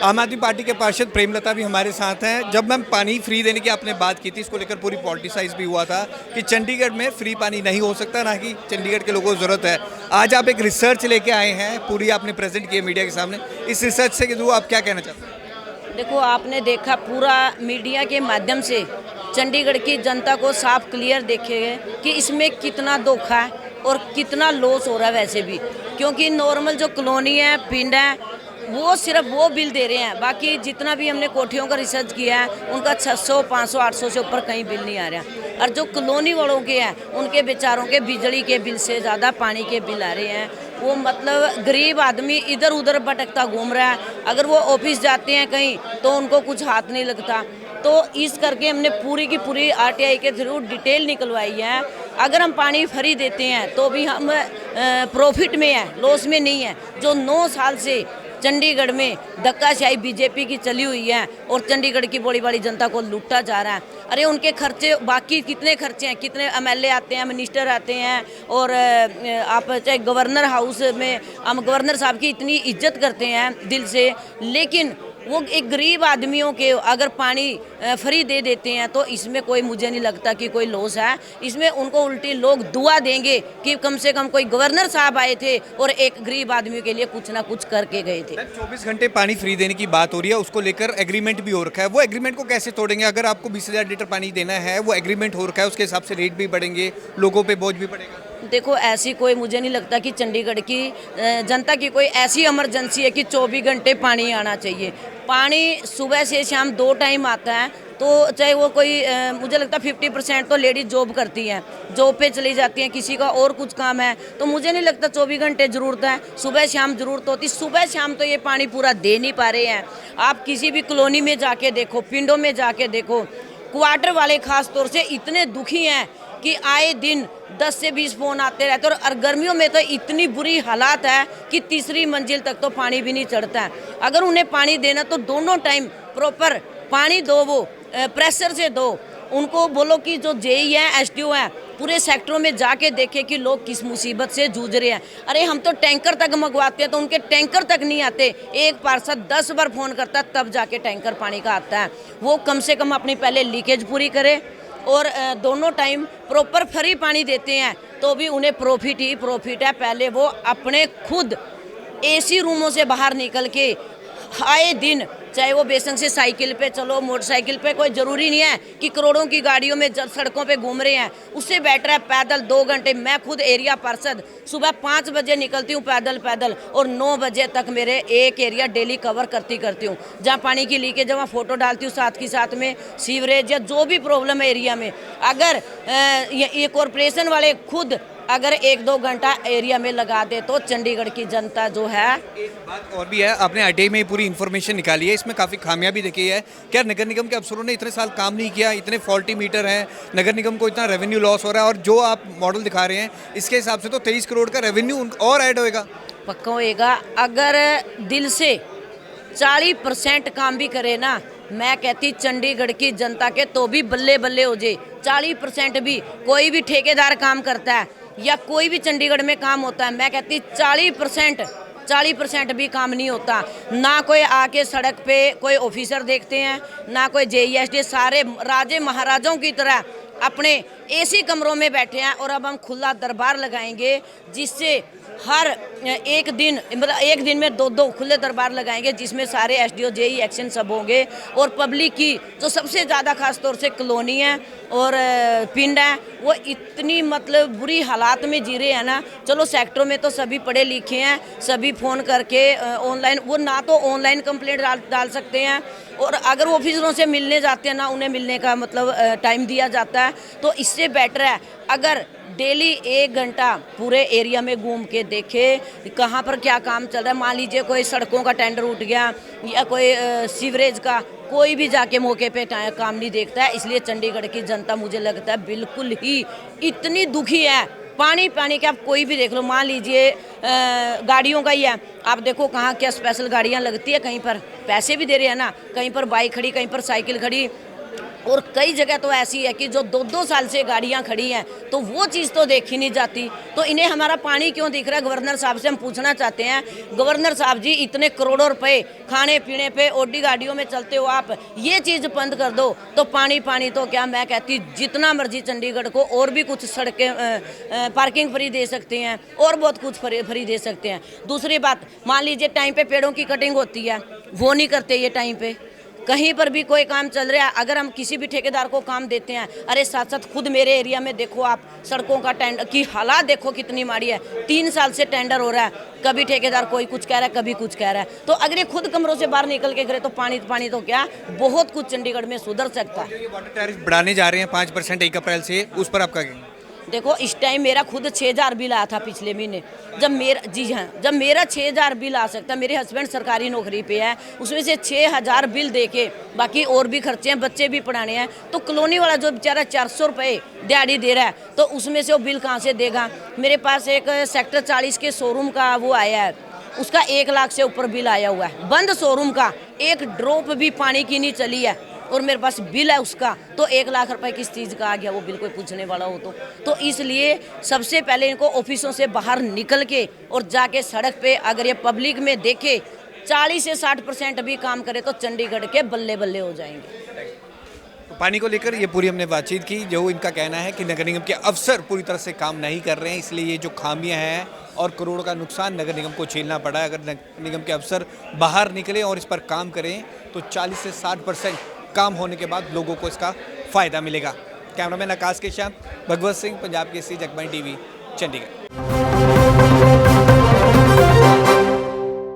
आम आदमी पार्टी के पार्षद प्रेमलता भी हमारे साथ हैं। जब मैम पानी फ्री देने की आपने बात की थी, इसको लेकर पूरी पॉलिटिसाइज भी हुआ था कि चंडीगढ़ में फ्री पानी नहीं हो सकता, ना कि चंडीगढ़ के लोगों को ज़रूरत है। आज आप एक रिसर्च लेके आए हैं, पूरी आपने प्रेजेंट की है मीडिया के सामने। इस रिसर्च से थ्रू आप क्या कहना चाहते हैं? देखो, आपने देखा पूरा मीडिया के माध्यम से चंडीगढ़ की जनता को साफ क्लियर देखेगा कि इसमें कितना धोखा है और कितना लॉस हो रहा है। वैसे भी क्योंकि नॉर्मल जो कॉलोनी है, पिंड है, वो सिर्फ वो बिल दे रहे हैं। बाकी जितना भी हमने कोठियों का रिसर्च किया है, उनका 600, 500, 800 से ऊपर कहीं बिल नहीं आ रहा। और जो कॉलोनी वालों के हैं, उनके बेचारों के बिजली के बिल से ज़्यादा पानी के बिल आ रहे हैं। वो मतलब गरीब आदमी इधर उधर भटकता घूम रहा है। अगर वो ऑफिस जाते हैं कहीं तो उनको कुछ हाथ नहीं लगता। तो इस करके हमने पूरी की पूरी आरटीआई के थ्रू डिटेल निकलवाई है। अगर हम पानी फ्री देते हैं तो भी हम प्रॉफिट में है, लॉस में नहीं है। जो 9 साल से चंडीगढ़ में धक्काशाही बीजेपी की चली हुई है और चंडीगढ़ की बड़ी बड़ी जनता को लूटा जा रहा है। अरे उनके खर्चे, बाकी कितने खर्चे हैं, कितने एमएलए आते हैं, मिनिस्टर आते हैं। और आप चाहे गवर्नर हाउस में, हम गवर्नर साहब की इतनी इज्जत करते हैं दिल से, लेकिन वो एक गरीब आदमियों के अगर पानी फ्री दे देते हैं तो इसमें कोई, मुझे नहीं लगता कि कोई लॉस है। इसमें उनको उल्टी लोग दुआ देंगे कि कम से कम कोई गवर्नर साहब आए थे और एक गरीब आदमी के लिए कुछ ना कुछ करके गए थे। 24 घंटे पानी फ्री देने की बात हो रही है, उसको लेकर एग्रीमेंट भी हो रखा है। वो एग्रीमेंट को कैसे तोड़ेंगे? अगर आपको 20,000 लीटर पानी देना है, वो एग्रीमेंट हो रखा है, उसके हिसाब से रेट भी बढ़ेंगे, लोगों पे बोझ भी पड़ेगा। देखो, ऐसी कोई, मुझे नहीं लगता कि चंडीगढ़ की जनता की कोई ऐसी इमरजेंसी है कि 24 घंटे पानी आना चाहिए। पानी सुबह से शाम 2 टाइम आता है। तो चाहे वो कोई मुझे लगता है 50% तो लेडीज जॉब करती हैं, जॉब पे चली जाती हैं, किसी का और कुछ काम है। तो मुझे नहीं लगता 24 घंटे ज़रूरत है, सुबह शाम ज़रूरत होती। सुबह शाम तो ये पानी पूरा दे नहीं पा रहे हैं। आप किसी भी कॉलोनी में जाके देखो, पिंडों में जाके देखो, क्वार्टर वाले खास तौर से इतने दुखी हैं कि आए दिन 10 से 20 फ़ोन आते रहते हैं। और गर्मियों में तो इतनी बुरी हालात है कि तीसरी मंजिल तक तो पानी भी नहीं चढ़ता है। अगर उन्हें पानी देना तो दोनों टाइम प्रॉपर पानी दो, वो प्रेशर से दो। उनको बोलो कि जो जेई है, एसडीओ है, पूरे सेक्टरों में जाके देखे कि लोग किस मुसीबत से जूझ रहे हैं। अरे हम तो टैंकर तक मंगवाते हैं तो उनके टैंकर तक नहीं आते। एक पार्षद 10 बार फ़ोन करता है तब जाके टैंकर पानी का आता है। वो कम से कम अपनी पहले लीकेज पूरी करे और दोनों टाइम प्रॉपर फ्री पानी देते हैं तो भी उन्हें प्रॉफिट ही प्रॉफिट है। पहले वो अपने खुद एसी रूमों से बाहर निकल के आए दिन, चाहे वो बेशक से साइकिल पे चलो, मोटरसाइकिल पे, कोई ज़रूरी नहीं है कि करोड़ों की गाड़ियों में जब सड़कों पे घूम रहे हैं। उससे बेटर है पैदल 2 घंटे। मैं खुद एरिया पार्षद, सुबह 5 बजे निकलती हूँ पैदल और 9 बजे तक मेरे एक एरिया डेली कवर करती हूँ। जहाँ पानी की लीकेज, जहाँ फ़ोटो डालती हूँ, साथ के साथ में सीवरेज या जो भी प्रॉब्लम है एरिया में, अगर ये कॉरपोरेशन वाले खुद अगर 1-2 घंटा एरिया में लगा दे तो चंडीगढ़ की जनता जो है। एक बात और भी है, आपने आरटीआई में पूरी इन्फॉर्मेशन निकाली है, इसमें काफ़ी खामियां भी देखी है। क्या नगर निगम के अफसरों ने इतने साल काम नहीं किया? इतने फॉल्टी मीटर हैं, नगर निगम को इतना रेवेन्यू लॉस हो रहा है, और जो आप मॉडल दिखा रहे हैं इसके हिसाब से तो 23 करोड़ का रेवेन्यू और ऐड होएगा। पक्का होएगा। अगर दिल से 40% काम भी करे ना, मैं कहती चंडीगढ़ की जनता के तो भी बल्ले बल्ले हो जाए। 40% भी, कोई भी ठेकेदार काम करता है या कोई भी चंडीगढ़ में काम होता है, मैं कहती 40% भी काम नहीं होता। ना कोई आके सड़क पे कोई ऑफिसर देखते हैं, ना कोई जेईएसडी। सारे राजे महाराजाओं की तरह अपने एसी कमरों में बैठे हैं। और अब हम खुला दरबार लगाएंगे, जिससे हर एक दिन, मतलब एक दिन में 2-2 खुले दरबार लगाएंगे, जिसमें सारे एसडीओ, जेई, एक्शन सब होंगे। और पब्लिक की जो सबसे ज़्यादा खास तौर से कॉलोनी है और पिंड है, वो इतनी मतलब बुरी हालात में जी रहे हैं ना। चलो सेक्टरों में तो सभी पढ़े लिखे हैं, सभी फ़ोन करके ऑनलाइन, वो ना तो ऑनलाइन कंप्लेंट डाल सकते हैं, और अगर वो ऑफिसरों से मिलने जाते हैं ना उन्हें मिलने का मतलब टाइम दिया जाता है। तो इससे बेटर है अगर डेली 1 घंटा पूरे एरिया में घूम के देखे कहाँ पर क्या काम चल रहा है। मान लीजिए कोई सड़कों का टेंडर उठ गया या कोई सीवरेज का, कोई भी जाके मौके पे काम नहीं देखता है। इसलिए चंडीगढ़ की जनता, मुझे लगता है, बिल्कुल ही इतनी दुखी है। पानी के आप कोई भी देख लो, मान लीजिए गाड़ियों का ही है, आप देखो कहाँ क्या स्पेशल गाड़ियाँ लगती है, कहीं पर पैसे भी दे रहे हैं ना, कहीं पर बाइक खड़ी, कहीं पर साइकिल खड़ी। और कई जगह तो ऐसी है कि जो 2-2 साल से गाड़ियां खड़ी हैं, तो वो चीज़ तो देखी नहीं जाती। तो इन्हें हमारा पानी क्यों दिख रहा है? गवर्नर साहब से हम पूछना चाहते हैं, गवर्नर साहब जी इतने करोड़ों रुपए खाने पीने पे ओडी गाड़ियों में चलते हो आप, ये चीज़ बंद कर दो तो पानी पानी तो क्या, मैं कहती जितना मर्जी चंडीगढ़ को और भी कुछ सड़कें पार्किंग फ्री दे सकते हैं और बहुत कुछ फ्री दे सकते हैं। दूसरी बात, मान लीजिए टाइम पे पेड़ों की कटिंग होती है, वो नहीं करते ये टाइम पे। कहीं पर भी कोई काम चल रहा है, अगर हम किसी भी ठेकेदार को काम देते हैं, अरे साथ साथ खुद मेरे एरिया में देखो आप, सड़कों का टेंडर की हालात देखो कितनी माड़ी है। 3 साल से टेंडर हो रहा है, कभी ठेकेदार कोई कुछ कह रहा है, कभी कुछ कह रहा है। तो अगर ये खुद कमरों से बाहर निकल के करे तो पानी तो क्या, बहुत कुछ चंडीगढ़ में सुधर सकता है। ये वाटर टैरिफ बढ़ाने जा रहे हैं 5% 1 अप्रैल से, उस पर आपका क्या? देखो इस टाइम मेरा खुद 6000 बिल आया था पिछले महीने, जब मेरा 6000 बिल आ सकता है। मेरे हस्बैंड सरकारी नौकरी पे है, उसमें से 6000 बिल दे के बाकी और भी खर्चे हैं, बच्चे भी पढ़ाने हैं, तो कॉलोनी वाला जो बेचारा 400 रुपये दिहाड़ी दे रहा है, तो उसमें से वो बिल कहाँ से देगा? मेरे पास एक सेक्टर 40 के शोरूम का वो आया है, उसका 1 लाख से ऊपर बिल आया हुआ है, बंद शोरूम का, एक ड्रॉप भी पानी की नहीं चली है, और मेरे पास बिल है उसका, तो 1 लाख रुपए किस चीज़ का आ गया? वो बिल कोई पूछने वाला हो तो इसलिए सबसे पहले इनको ऑफिसों से बाहर निकल के और जाके सड़क पे अगर ये पब्लिक में देखे 40 से 60% भी काम करे तो चंडीगढ़ के बल्ले बल्ले हो जाएंगे। तो पानी को लेकर ये पूरी हमने बातचीत की। जो इनका कहना है कि नगर निगम के अफसर पूरी तरह से काम नहीं कर रहे हैं, इसलिए ये जो खामियां हैं और करोड़ों का नुकसान नगर निगम को झेलना पड़ा है। अगर नगर निगम के अफसर बाहर निकले और इस पर काम करें तो 40 से 60% काम होने के बाद लोगों को इसका फ़ायदा मिलेगा। कैमरामैन आकाश के साथ भगवत सिंह, पंजाब केसरी, जगबानी टीवी, चंडीगढ़।